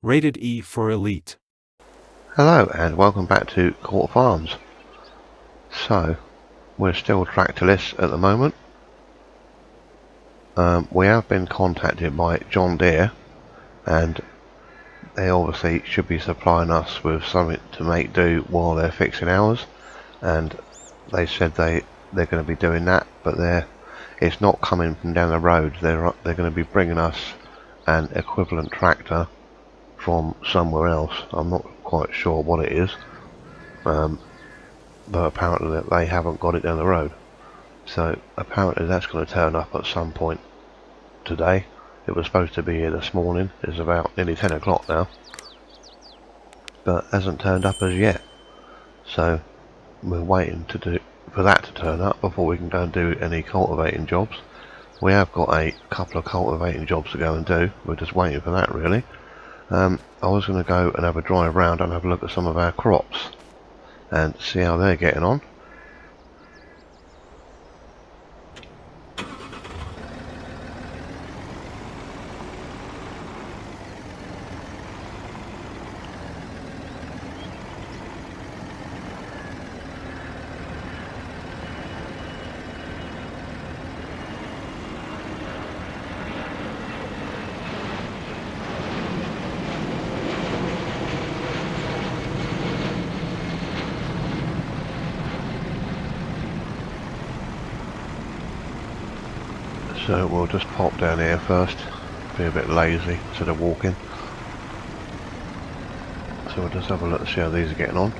Rated E for Elite. Hello and welcome back to Court Farms. So, we're still tractorless at the moment. We have been contacted by John Deere and they obviously should be supplying us with something to make do while they're fixing ours, and they said they're going to be doing that, but it's not coming from down the road. They're going to be bringing us an equivalent tractor from somewhere else. I'm not quite sure what it is, but apparently they haven't got it down the road. So apparently that's going to turn up at some point today. It was supposed to be here this morning. It's about nearly 10 o'clock now, but hasn't turned up as yet. So we're waiting for that to turn up before we can go and do any cultivating jobs. We have got a couple of cultivating jobs to go and do. We're just waiting for that really. I was going to go and have a drive around and have a look at some of our crops and see how they're getting on. So we'll just pop down here first, be a bit lazy instead of walking. So we'll just have a look and see how these are getting on.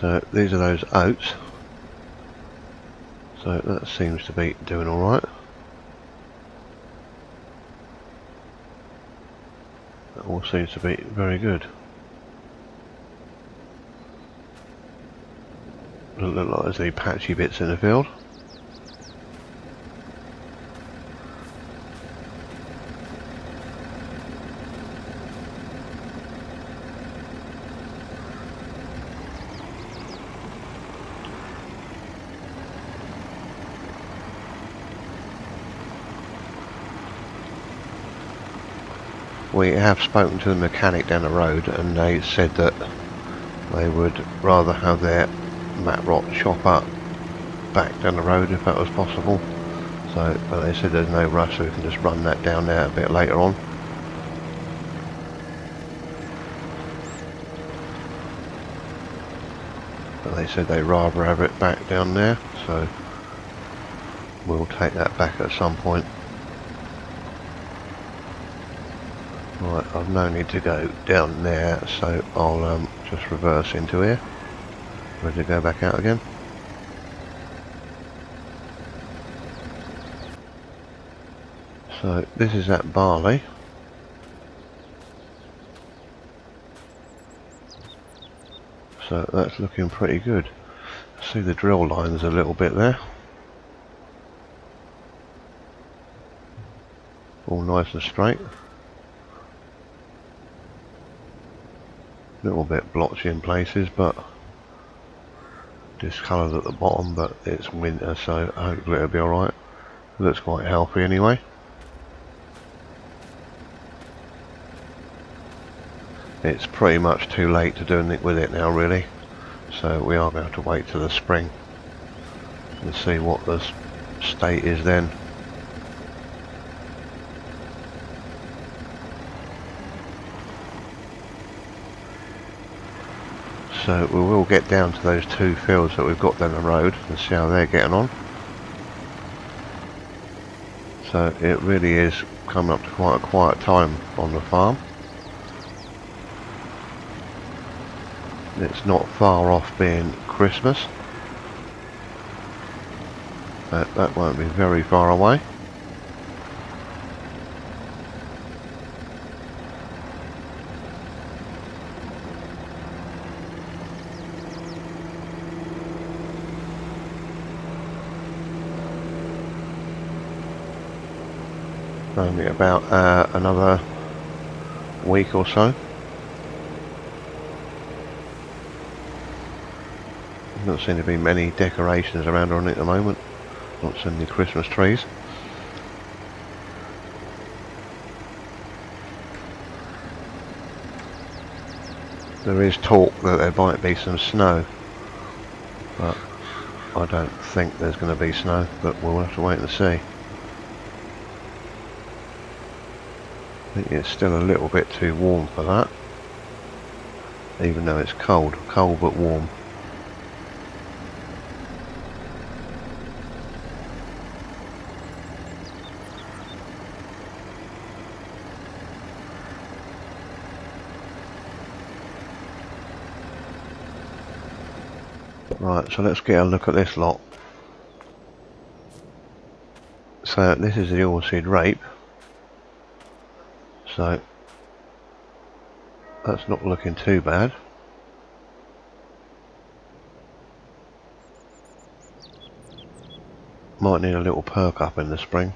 So these are those oats. So that seems to be doing alright. That all seems to be very good. Doesn't look like there's any patchy bits in the field. We have spoken to the mechanic down the road and they said that they would rather have their mat rot chop up back down the road if that was possible. So, but they said there's no rush, so we can just run that down there a bit later on. But they said they'd rather have it back down there, so we'll take that back at some point. Right, I've no need to go down there, so I'll just reverse into here. Ready to go back out again. So this is that barley. So that's looking pretty good. See the drill lines a little bit there. All nice and straight. Little bit blotchy in places, but discoloured at the bottom, but it's winter, so hopefully it'll be alright. Looks quite healthy anyway. It's pretty much too late to do anything with it now really, so we are going to have to wait till the spring and see what the state is then. So we will get down to those two fields that we've got down the road and see how they're getting on. So it really is coming up to quite a quiet time on the farm. It's not far off being Christmas. That won't be very far away. Only about another week or so. Not seem to be many decorations around on it at the moment. Not seeing any Christmas trees. There is talk that there might be some snow, but I don't think there's going to be snow, but we'll have to wait and see. I think it's still a little bit too warm for that, even though it's cold but warm. Right, so let's get a look at this lot. So this is the oilseed rape. So that's not looking too bad. Might need a little perk up in the spring.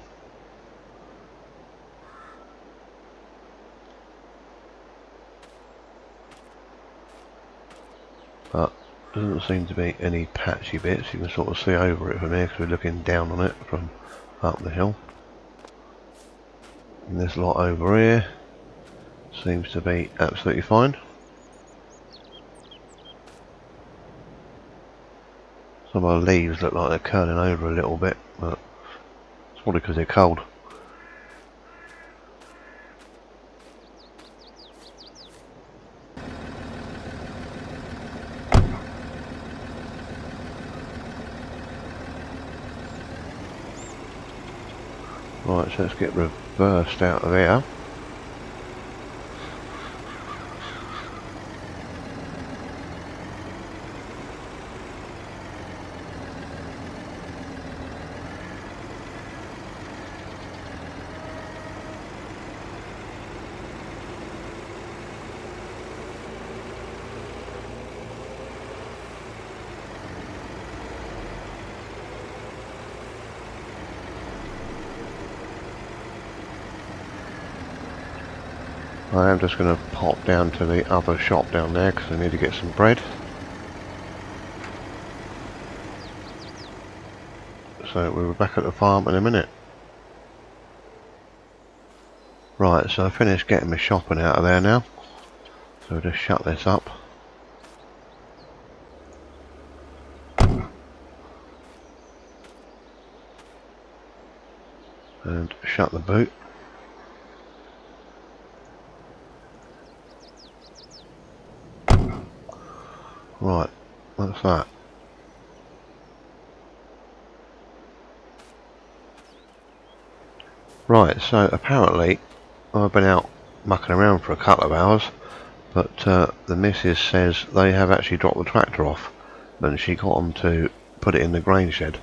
But doesn't seem to be any patchy bits. You can sort of see over it from here because we're looking down on it from up the hill. And this lot over here seems to be absolutely fine. Some of the leaves look like they're curling over a little bit, but it's probably because they're cold. Right, so let's get reversed out of here. I am just going to pop down to the other shop down there because I need to get some bread. So we'll be back at the farm in a minute. Right, so I finished getting my shopping out of there now. So we'll just shut this up. And shut the boot. Right, what's that? Right, so apparently I've been out mucking around for a couple of hours, but the missus says they have actually dropped the tractor off, and she got them to put it in the grain shed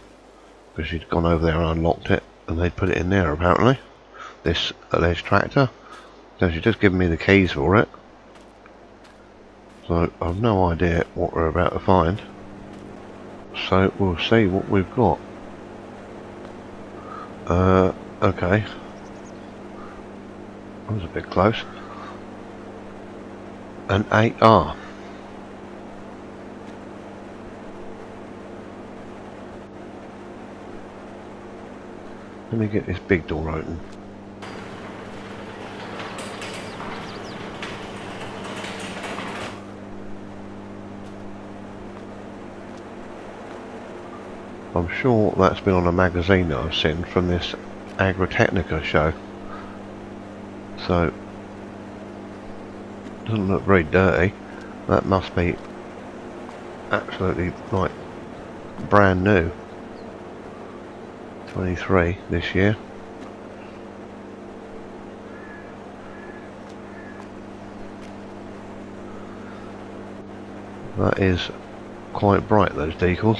because she'd gone over there and unlocked it, and they'd put it in there apparently. This alleged tractor. So she's just given me the keys for it. So I've no idea what we're about to find. So we'll see what we've got. Okay. That was a bit close. An 8R. Let me get this big door open. I'm sure that's been on a magazine that I've seen from this Agritechnical show. So, doesn't look very dirty. That must be absolutely like brand new. 23 this year. That is quite bright, those decals.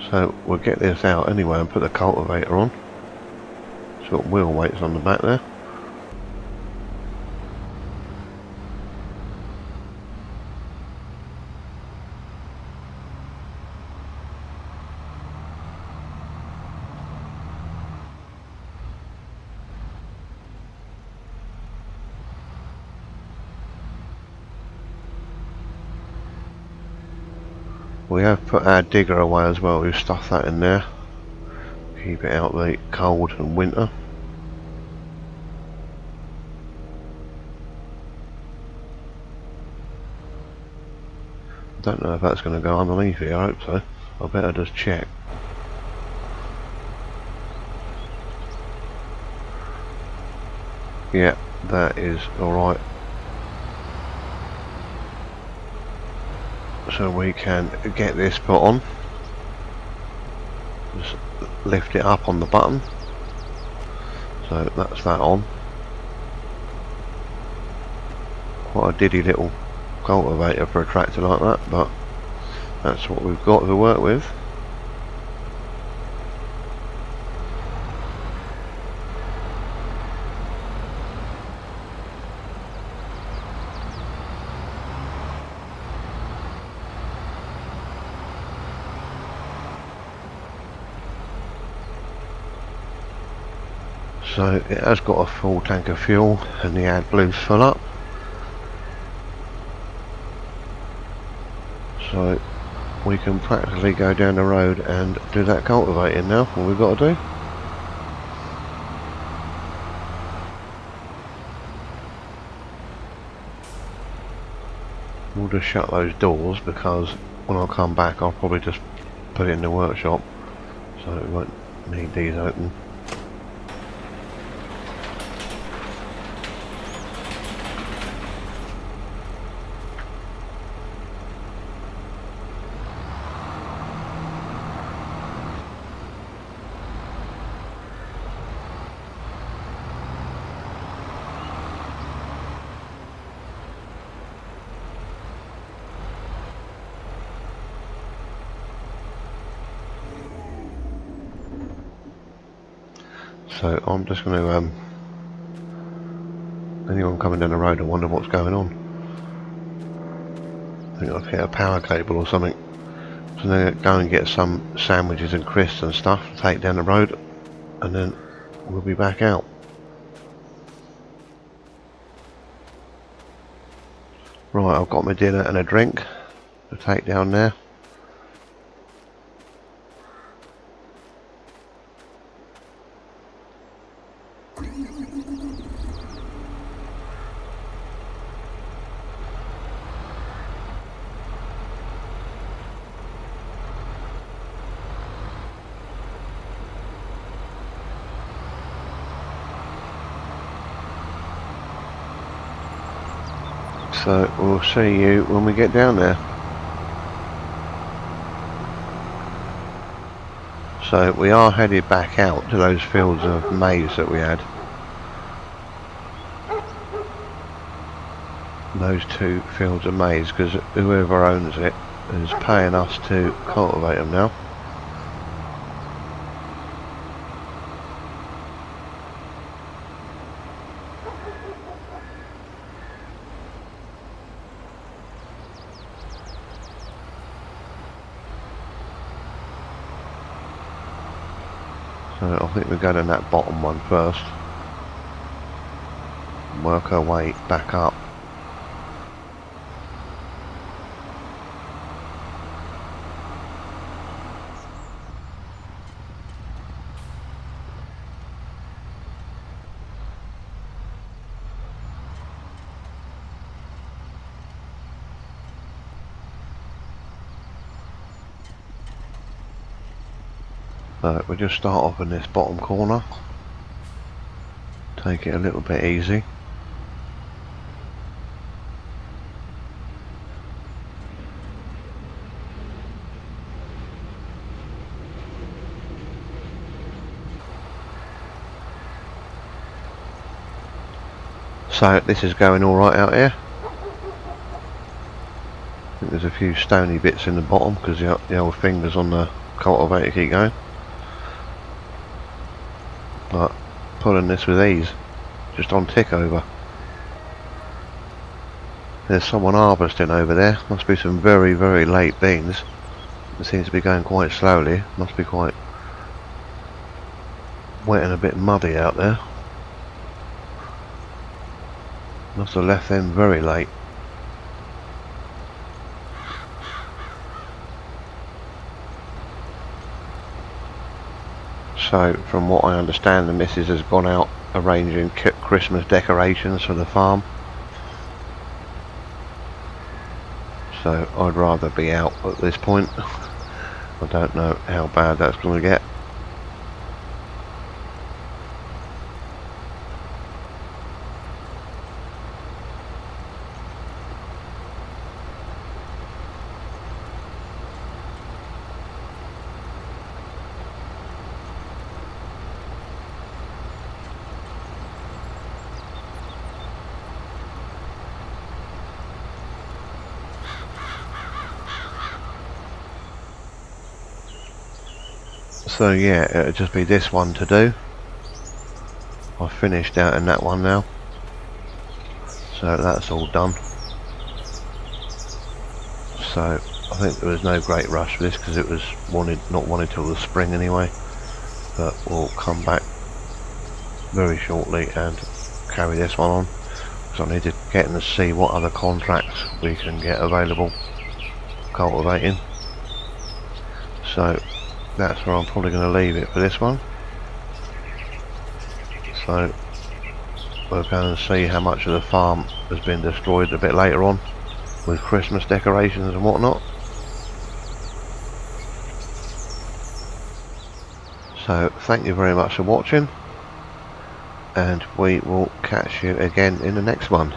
So we'll get this out anyway and put the cultivator on. It's got wheel weights on the back there. We have put our digger away as well. We've stuffed that in there. Keep it out the cold and winter. Don't know if that's going to go underneath here. I hope so. I better just check. Yeah, that is alright. So we can get this put on. Just lift it up on the button. So that's that on. Quite a diddy little cultivator for a tractor like that, but that's what we've got to work with. So it has got a full tank of fuel and the AdBlue's full up. So we can practically go down the road and do that cultivating now. What we've got to do. We'll just shut those doors because when I come back I'll probably just put it in the workshop, so we won't need these open. So I'm just going to, anyone coming down the road, I wonder what's going on. I think I've hit a power cable or something. So I'm going to go and get some sandwiches and crisps and stuff to take down the road, and then we'll be back out. Right, I've got my dinner and a drink to take down there. So we'll see you when we get down there. So we are headed back out to those fields of maize that we had. Those two fields of maize, because whoever owns it is paying us to cultivate them now. So I think we'll go down that bottom one first. Work our way back up. So we'll just start off in this bottom corner. Take it a little bit easy. So this is going alright out here. I think there's a few stony bits in the bottom because the old fingers on the cultivator keep going. But pulling this with ease, just on tick over. There's someone harvesting over there. Must be some very, very late beans. It seems to be going quite slowly. Must be quite wet and a bit muddy out there. Must have left them very late. So from what I understand, the missus has gone out arranging Christmas decorations for the farm. So I'd rather be out at this point. I don't know how bad that's going to get. So yeah, it'll just be this one to do. I've finished out in that one now, so that's all done. So I think there was no great rush for this because it was not wanted till the spring anyway, but we'll come back very shortly and carry this one on, because I need to get in to see what other contracts we can get available cultivating. So that's where I'm probably going to leave it for this one. So we're going to see how much of the farm has been destroyed a bit later on with Christmas decorations and whatnot. So thank you very much for watching, and we will catch you again in the next one.